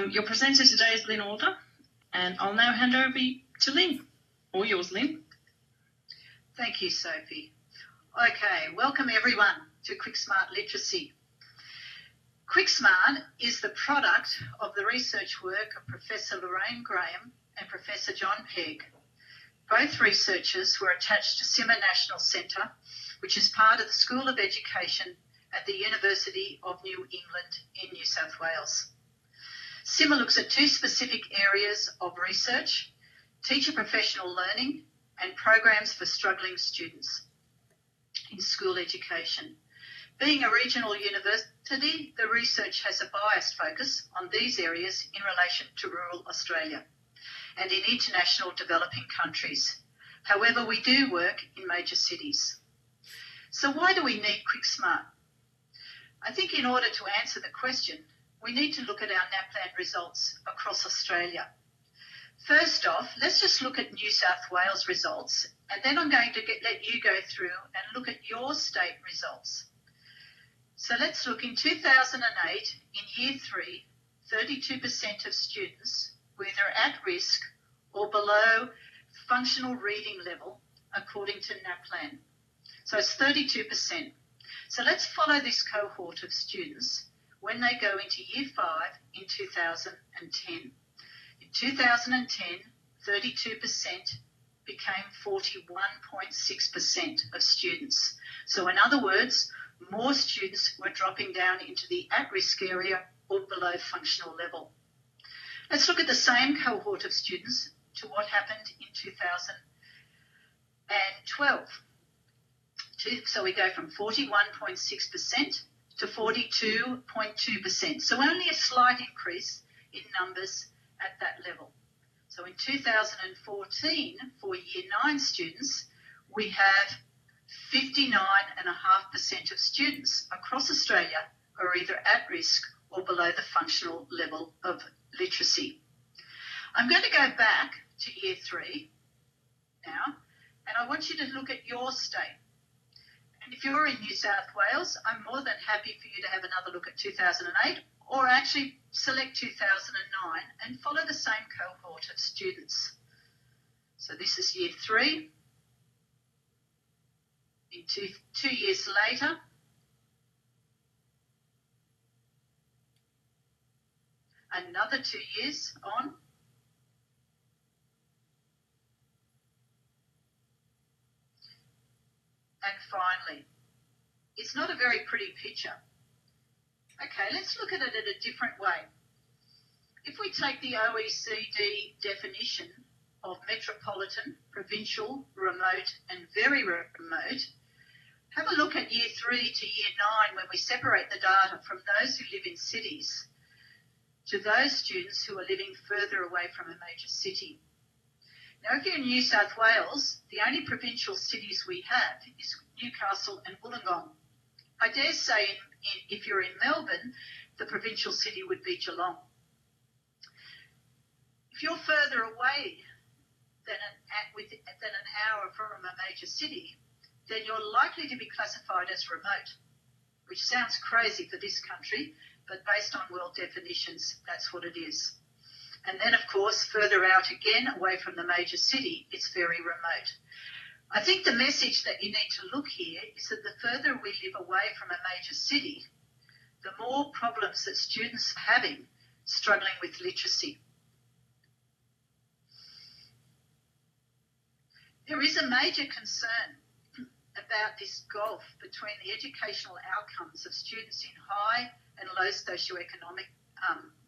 Your presenter today is Lynn Alder, and I'll now hand over to Lynn. All yours, Lynn. Thank you, Sophie. Okay, welcome everyone to QuickSmart Literacy. QuickSmart is the product of the research work of Professor Lorraine Graham and Professor John Pegg. Both researchers were attached to Simmer National Centre, which is part of the School of Education at the University of New England in New South Wales. Simmer looks at two specific areas of research: teacher professional learning and programs for struggling students in school education. Being a regional university, the research has a biased focus on these areas in relation to rural Australia and in international developing countries. However, we do work in major cities. So why do we need QuickSmart? I think in order to answer the question, we need to look at our NAPLAN results across Australia. First off, let's just look at New South Wales results, and then I'm going to let you go through and look at your state results. So let's look. In 2008, in Year 3, 32% of students were either at risk or below functional reading level according to NAPLAN. So it's 32%. So let's follow this cohort of students when they go into Year 5 in 2010. In 2010, 32% became 41.6% of students. So in other words, more students were dropping down into the at-risk area or below functional level. Let's look at the same cohort of students to what happened in 2012. So we go from 41.6% to 42.2%. So only a slight increase in numbers at that level. So in 2014, for Year 9 students, we have 59.5% of students across Australia are either at risk or below the functional level of literacy. I'm going to go back to Year 3 now, and I want you to look at your state. And if you're in New South Wales, I'm more than happy for you to have another look at 2008, or actually select 2009 and follow the same cohort of students. So this is Year 3. In two years later, another 2 years on, and finally, it's not a very pretty picture. Okay, let's look at it in a different way. If we take the OECD definition of metropolitan, provincial, remote and very remote, have a look at Year 3 to Year 9 when we separate the data from those who live in cities to those students who are living further away from a major city. Now, if you're in New South Wales, the only provincial cities we have is Newcastle and Wollongong. I dare say if you're in Melbourne, the provincial city would be Geelong. If you're further away than an hour from a major city, then you're likely to be classified as remote, which sounds crazy for this country, but based on world definitions, that's what it is. And then, of course, further out again, away from the major city, it's very remote. I think the message that you need to look here is that the further we live away from a major city, the more problems that students are having struggling with literacy. There is a major concern about this gulf between the educational outcomes of students in high and low socioeconomic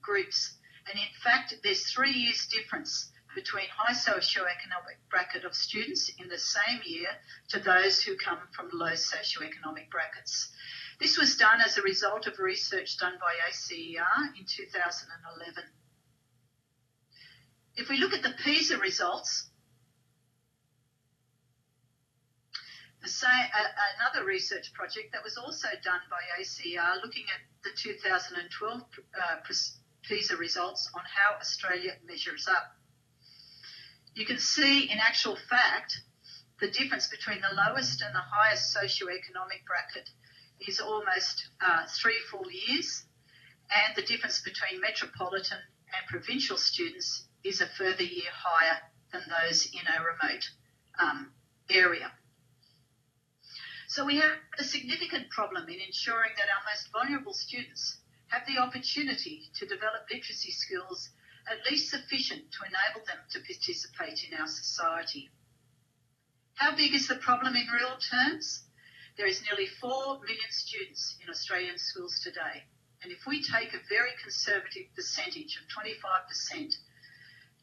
groups. And in fact, there's 3 years difference between high socioeconomic bracket of students in the same year to those who come from low socioeconomic brackets. This was done as a result of research done by ACER in 2011. If we look at the PISA results, another research project that was also done by ACER looking at the 2012 PISA results on how Australia measures up. You can see in actual fact the difference between the lowest and the highest socioeconomic bracket is almost 3 full years, and the difference between metropolitan and provincial students is a further year higher than those in a remote area. So we have a significant problem in ensuring that our most vulnerable students have the opportunity to develop literacy skills at least sufficient to enable them to participate in our society. How big is the problem in real terms? There is nearly 4 million students in Australian schools today. And if we take a very conservative percentage of 25%,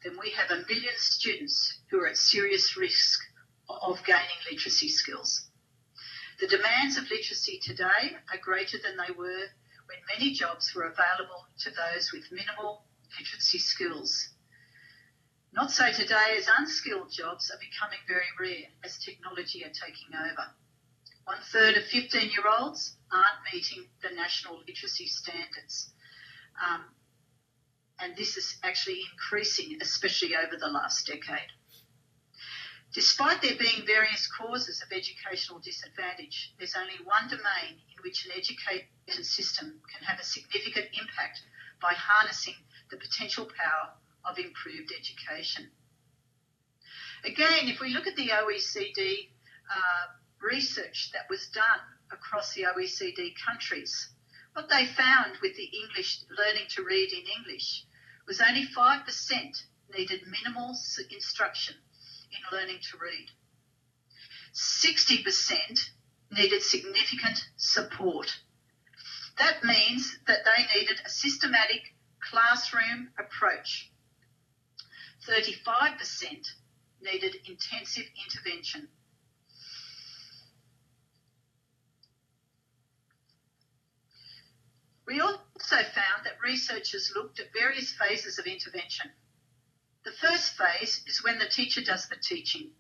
then we have 1 million students who are at serious risk of gaining literacy skills. The demands of literacy today are greater than they were when many jobs were available to those with minimal literacy skills. Not so today, as unskilled jobs are becoming very rare as technology are taking over. 1/3 of 15-year-olds aren't meeting the national literacy standards. And this is actually increasing, especially over the last decade. Despite there being various causes of educational disadvantage, there's only one domain in which an education system can have a significant impact by harnessing the potential power of improved education. Again, if we look at the OECD research that was done across the OECD countries, what they found with the English learning to read in English was only 5% needed minimal instruction in learning to read. 60% needed significant support. That means that they needed a systematic classroom approach. 35% needed intensive intervention. We also found that researchers looked at various phases of intervention. The first phase is when the teacher does the teaching.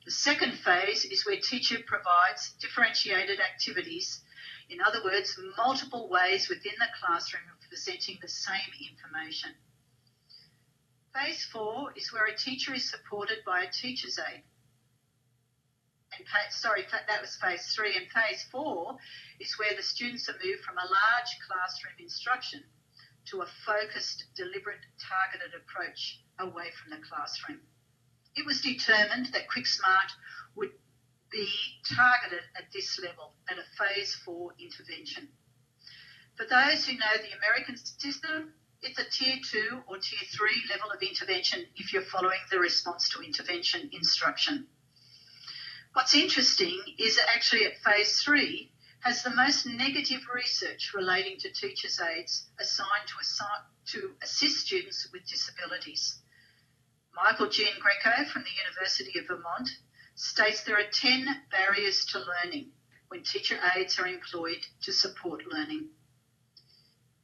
The second phase is where teacher provides differentiated activities, in other words, multiple ways within the classroom of presenting the same information. Phase 4 is where a teacher is supported by a teacher's aide. That was phase 3. And phase 4 is where the students are moved from a large classroom instruction to a focused, deliberate, targeted approach away from the classroom. It was determined that QuickSmart would be targeted at this level, at a phase 4 intervention. For those who know the American system, it's a tier 2 or tier 3 level of intervention if you're following the response to intervention instruction. What's interesting is that actually at phase 3 has the most negative research relating to teachers' aides assigned to assist students with disabilities. Michael Jean Greco from the University of Vermont states there are 10 barriers to learning when teacher aides are employed to support learning.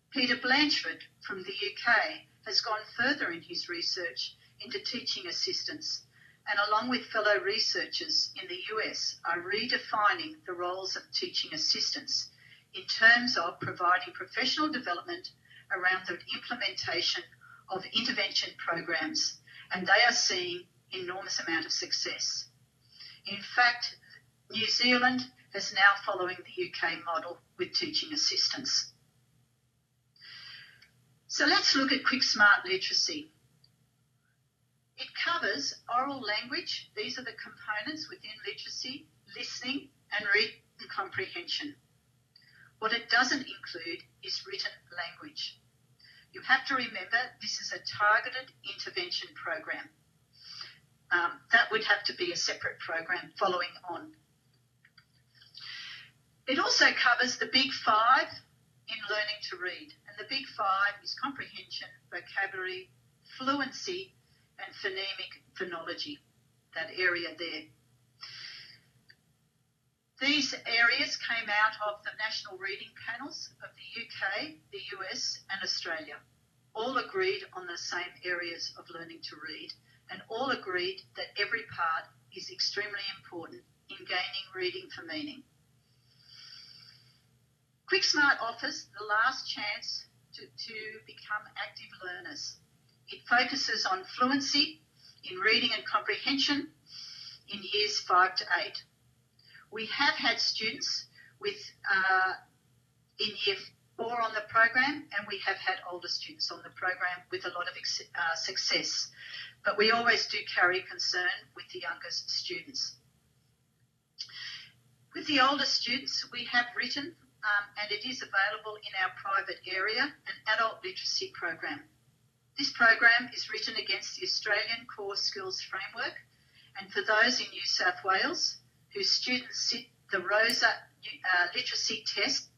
Peter Blanchford from the UK has gone further in his research into teaching assistants, and along with fellow researchers in the US are redefining the roles of teaching assistants in terms of providing professional development around the implementation of intervention programs, and they are seeing enormous amount of success. In fact, New Zealand is now following the UK model with teaching assistants. So let's look at QuickSmart literacy. It covers oral language. These are the components within literacy, listening and reading comprehension. What it doesn't include is written language. You have to remember this is a targeted intervention program. That would have to be a separate program following on. It also covers the big 5 in learning to read. And the big 5 is comprehension, vocabulary, fluency, and phonemic phonology, that area there. These areas came out of the national reading panels of the UK, the US and Australia. All agreed on the same areas of learning to read, and all agreed that every part is extremely important in gaining reading for meaning. QuickSmart offers the last chance to become active learners. It focuses on fluency in reading and comprehension in years 5 to 8. We have had students with in year 4 on the program, and we have had older students on the program with a lot of success. But we always do carry concern with the youngest students. With the older students, we have written, and it is available in our private area, an adult literacy program. This program is written against the Australian Core Skills Framework, and for those in New South Wales whose students sit the ROSA literacy test,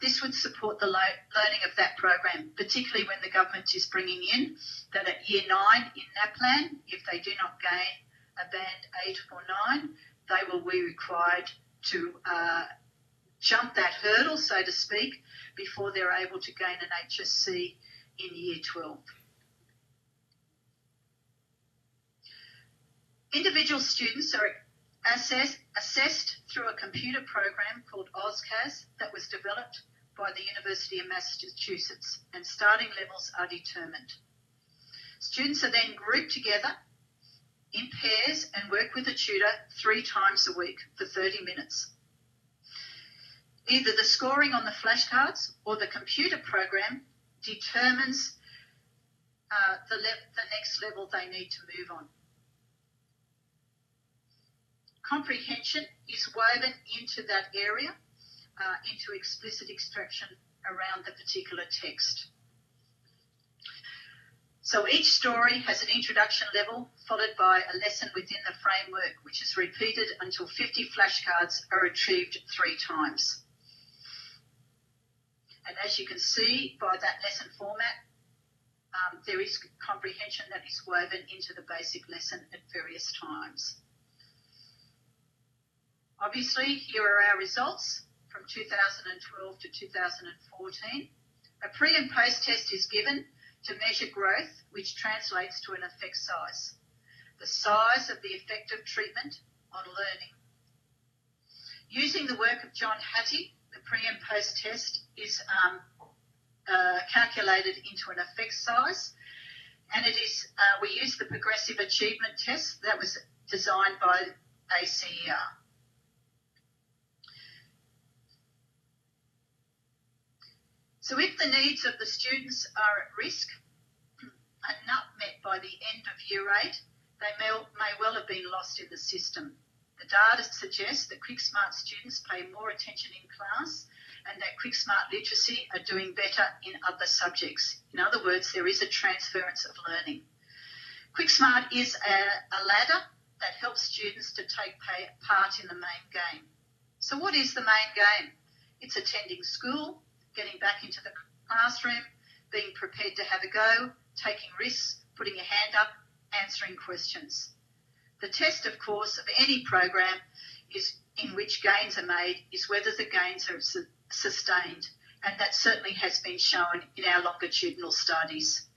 this would support the learning of that program, particularly when the government is bringing in that at Year 9 in NAPLAN, if they do not gain a Band 8 or 9, they will be required to jump that hurdle, so to speak, before they're able to gain an HSC in Year 12. Individual students are assessed through a computer program called AUSCAS that was developed by the University of Massachusetts, and starting levels are determined. Students are then grouped together in pairs and work with a tutor 3 times a week for 30 minutes. Either the scoring on the flashcards or the computer program determines the next level they need to move on. Comprehension is woven into that area, into explicit extraction around the particular text. So each story has an introduction level followed by a lesson within the framework, which is repeated until 50 flashcards are retrieved 3 times. And as you can see by that lesson format, there is comprehension that is woven into the basic lesson at various times. Obviously, here are our results from 2012 to 2014. A pre and post test is given to measure growth, which translates to an effect size, the size of the effective treatment on learning. Using the work of John Hattie, the pre and post test is calculated into an effect size, and it is we use the progressive achievement test that was designed by ACER. So if the needs of the students are at risk and not met by the end of Year 8, they may well have been lost in the system. The data suggests that QuickSmart students pay more attention in class and that QuickSmart literacy are doing better in other subjects. In other words, there is a transference of learning. QuickSmart is a ladder that helps students to take part in the main game. So what is the main game? It's attending school, getting back into the classroom, being prepared to have a go, taking risks, putting your hand up, answering questions. The test, of course, of any program is in which gains are made is whether the gains are sustained, and that certainly has been shown in our longitudinal studies.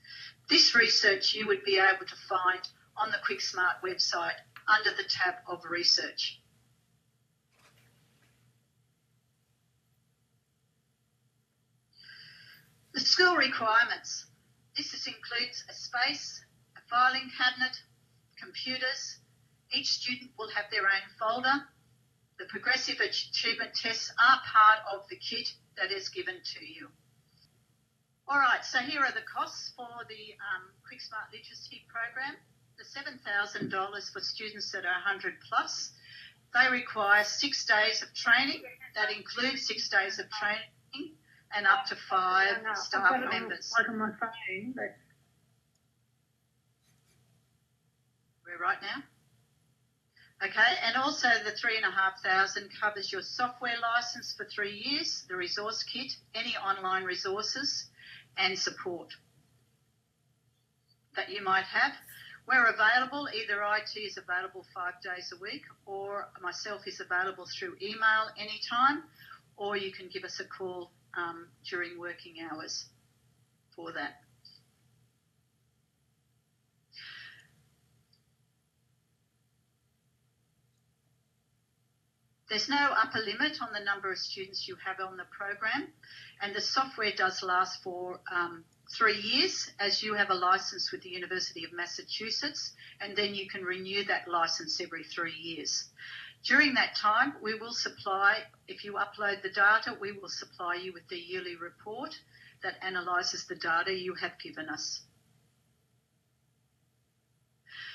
This research you would be able to find on the QuickSmart website under the tab of research. The school requirements. This includes a space, a filing cabinet, computers. Each student will have their own folder. The progressive achievement tests are part of the kit that is given to you. All right, so here are the costs for the QuickSmart Literacy Program. The $7,000 for students that are 100 plus. They require 6 days of training. That includes 6 days of training and up to 5 staff members. On my phone, but... We're right now? Okay, and also the $3,500 covers your software license for 3 years, the resource kit, any online resources and support that you might have. We're available, either IT is available 5 days a week or myself is available through email anytime, or you can give us a call during working hours for that. There's no upper limit on the number of students you have on the program, and the software does last for 3 years, as you have a license with the University of Massachusetts, and then you can renew that license every 3 years. During that time, we will supply, if you upload the data, we will supply you with the yearly report that analyses the data you have given us.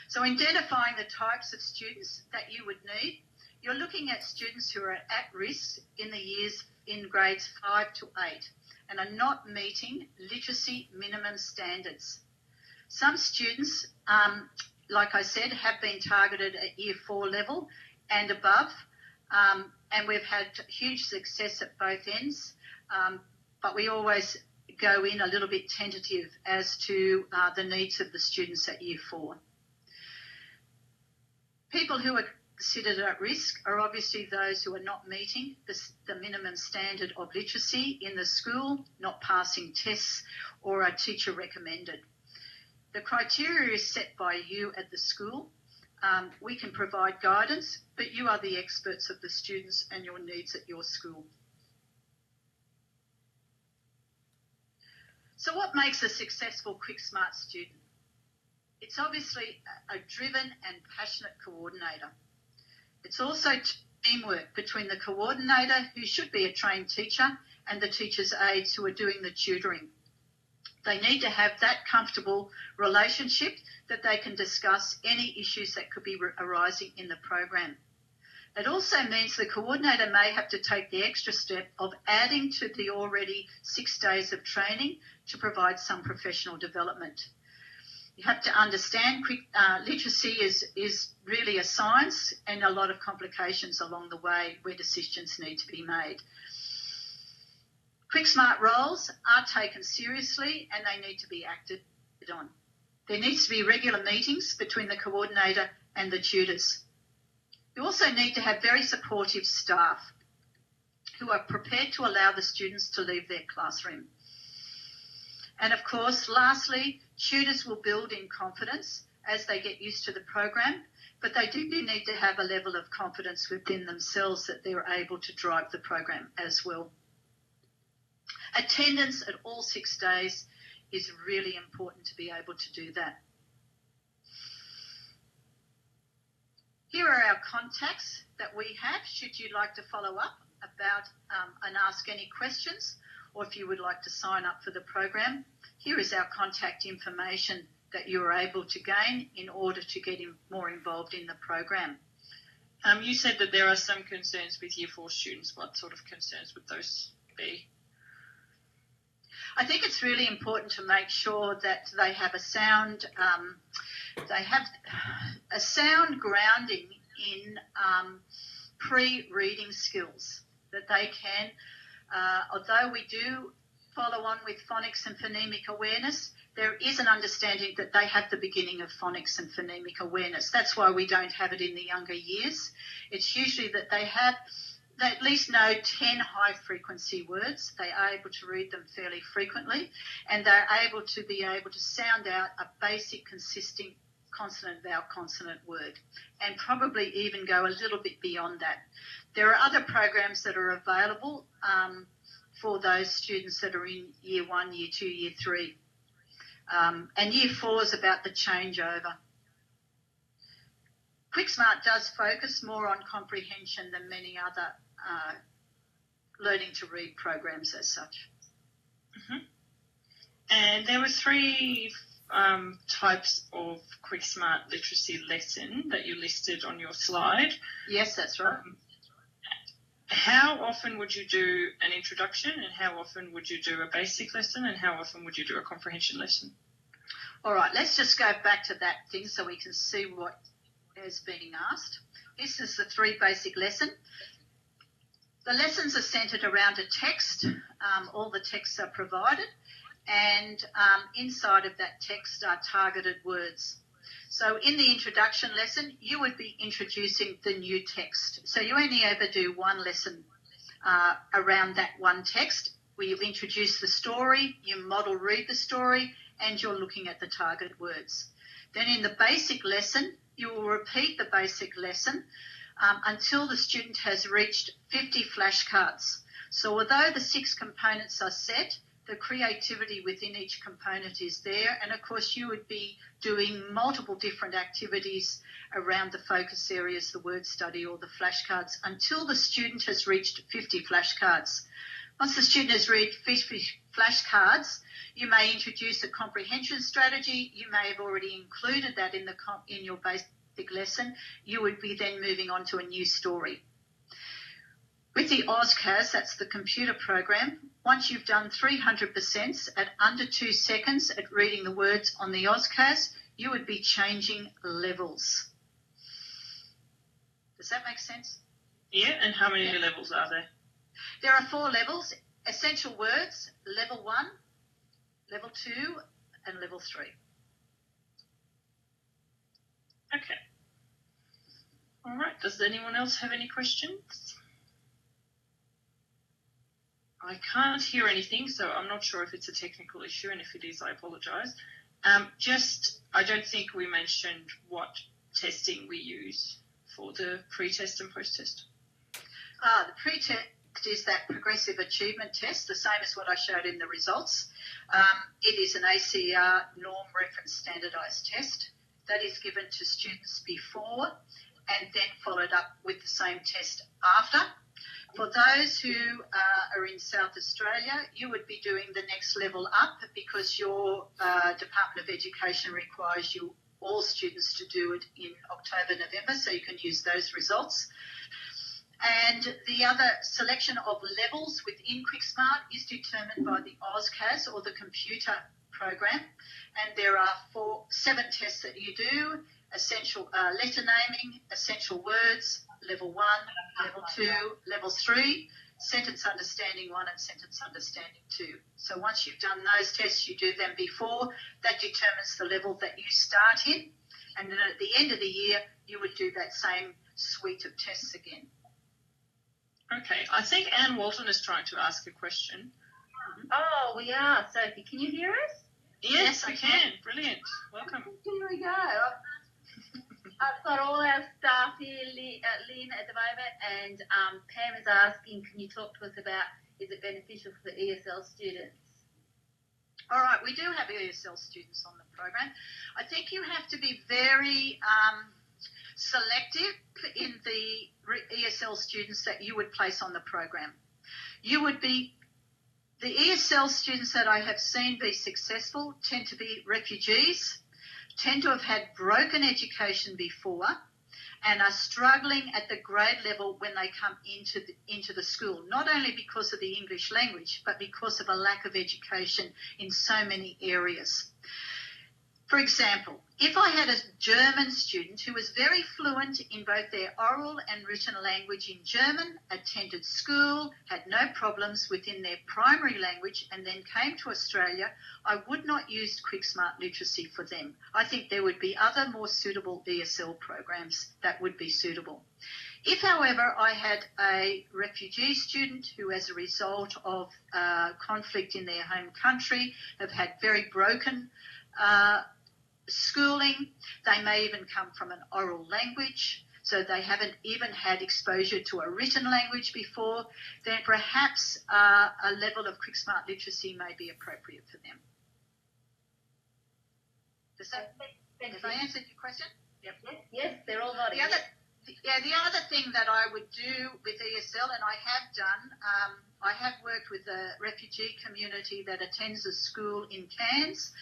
So identifying the types of students that you would need, you're looking at students who are at risk in the years in grades 5 to 8 and are not meeting literacy minimum standards. Some students, like I said, have been targeted at year 4 level and above, and we've had huge success at both ends, but we always go in a little bit tentative as to the needs of the students at year 4. People who are considered at risk are obviously those who are not meeting the minimum standard of literacy in the school, not passing tests, or are teacher recommended. The criteria is set by you at the school. We can provide guidance, but you are the experts of the students and your needs at your school. So what makes a successful QuickSmart student? It's obviously a driven and passionate coordinator. It's also teamwork between the coordinator, who should be a trained teacher, and the teacher's aides who are doing the tutoring. They need to have that comfortable relationship that they can discuss any issues that could be arising in the program. It also means the coordinator may have to take the extra step of adding to the already 6 days of training to provide some professional development. You have to understand literacy is really a science and a lot of complications along the way where decisions need to be made. QuickSmart roles are taken seriously and they need to be acted on. There needs to be regular meetings between the coordinator and the tutors. You also need to have very supportive staff who are prepared to allow the students to leave their classroom. And of course, lastly, tutors will build in confidence as they get used to the program, but they do need to have a level of confidence within themselves that they're able to drive the program as well. Attendance at all 6 days is really important to be able to do that. Here are our contacts that we have should you like to follow up about and ask any questions, or if you would like to sign up for the program. Here is our contact information that you are able to gain in order to get more involved in the program. You said that there are some concerns with Year 4 students. What sort of concerns would those be? I think it's really important to make sure that they have a sound, grounding in pre-reading skills, that they can, although we do follow on with phonics and phonemic awareness, there is an understanding that they have the beginning of phonics and phonemic awareness. That's why we don't have it in the younger years. It's usually that they at least know 10 high-frequency words. They are able to read them fairly frequently, and they're able to sound out a basic, consistent consonant, vowel, consonant word, and probably even go a little bit beyond that. There are other programs that are available for those students that are in Year 1, Year 2, Year 3. And Year 4 is about the changeover. QuickSmart does focus more on comprehension than many other learning to read programs as such. Mm-hmm. And there were 3 types of QuickSmart literacy lesson that you listed on your slide. Yes, that's right. How often would you do an introduction, and how often would you do a basic lesson, and how often would you do a comprehension lesson? All right, let's just go back to that thing so we can see what is being asked. This is the 3 basic lesson. The lessons are centred around a text. All the texts are provided, and inside of that text are targeted words. So in the introduction lesson, you would be introducing the new text. So you only ever do one lesson around that one text, where you introduce the story, you model read the story, and you're looking at the target words. Then in the basic lesson, you will repeat the basic lesson until the student has reached 50 flashcards. So although the 6 components are set, the creativity within each component is there. And of course, you would be doing multiple different activities around the focus areas, the word study or the flashcards, until the student has reached 50 flashcards. Once the student has read 50 flashcards, you may introduce a comprehension strategy. You may have already included that in your basic lesson. You would be then moving on to a new story. With the AusCAS, that's the computer program, once you've done 300% at under 2 seconds at reading the words on the AusCAS, you would be changing levels. Does that make sense? Yeah, and how many levels are there? There are 4 levels: essential words, level 1, level 2, and level 3. Okay. All right. Does anyone else have any questions? I can't hear anything, so I'm not sure if it's a technical issue, and if it is, I apologise. I don't think we mentioned what testing we use for the pre-test and post-test. The pre-test is that progressive achievement test, the same as what I showed in the results. It is an ACR norm reference standardised test that is given to students before and then followed up with the same test after. For those who are in South Australia, you would be doing the next level up because your Department of Education requires all students to do it in October, November, so you can use those results. And the other selection of levels within QuickSmart is determined by the AusCAS or the computer program. And there are 7 tests that you do: essential letter naming, essential words, level 1, level 2, level 3, sentence understanding 1 and sentence understanding 2. So once you've done those tests, you do them before. That determines the level that you start in. And then at the end of the year, you would do that same suite of tests again. Okay. I think Anne Walton is trying to ask a question. Oh, we are. Sophie, can you hear us? Yes, I can. Brilliant. Welcome. Here we go. I've got all our staff here, Lynn, at the moment, and Pam is asking, can you talk to us about, is it beneficial for the ESL students? All right, we do have ESL students on the program. I think you have to be very selective in the ESL students that you would place on the program. The ESL students that I have seen be successful tend to be refugees, tend to have had broken education before, and are struggling at the grade level when they come into the school, not only because of the English language, but because of a lack of education in so many areas. For example, if I had a German student who was very fluent in both their oral and written language in German, attended school, had no problems within their primary language, and then came to Australia, I would not use QuickSmart Literacy for them. I think there would be other more suitable ESL programs that would be suitable. If, however, I had a refugee student who, as a result of conflict in their home country, have had very broken schooling, they may even come from an oral language, so they haven't even had exposure to a written language before, then perhaps a level of QuickSmart Literacy may be appropriate for them. Have I answered your question? Yep. Yes, they're all nodding. The other thing that I would do with ESL, and I have done, I have worked with a refugee community that attends a school in Cairns,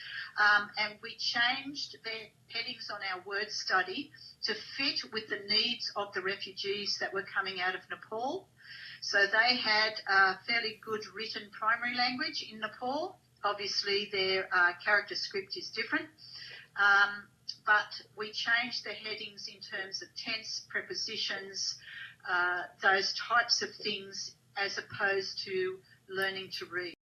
and we changed their headings on our word study to fit with the needs of the refugees that were coming out of Nepal. So they had a fairly good written primary language in Nepal. Obviously, their character script is different. But we changed the headings in terms of tense, prepositions, those types of things, as opposed to learning to read.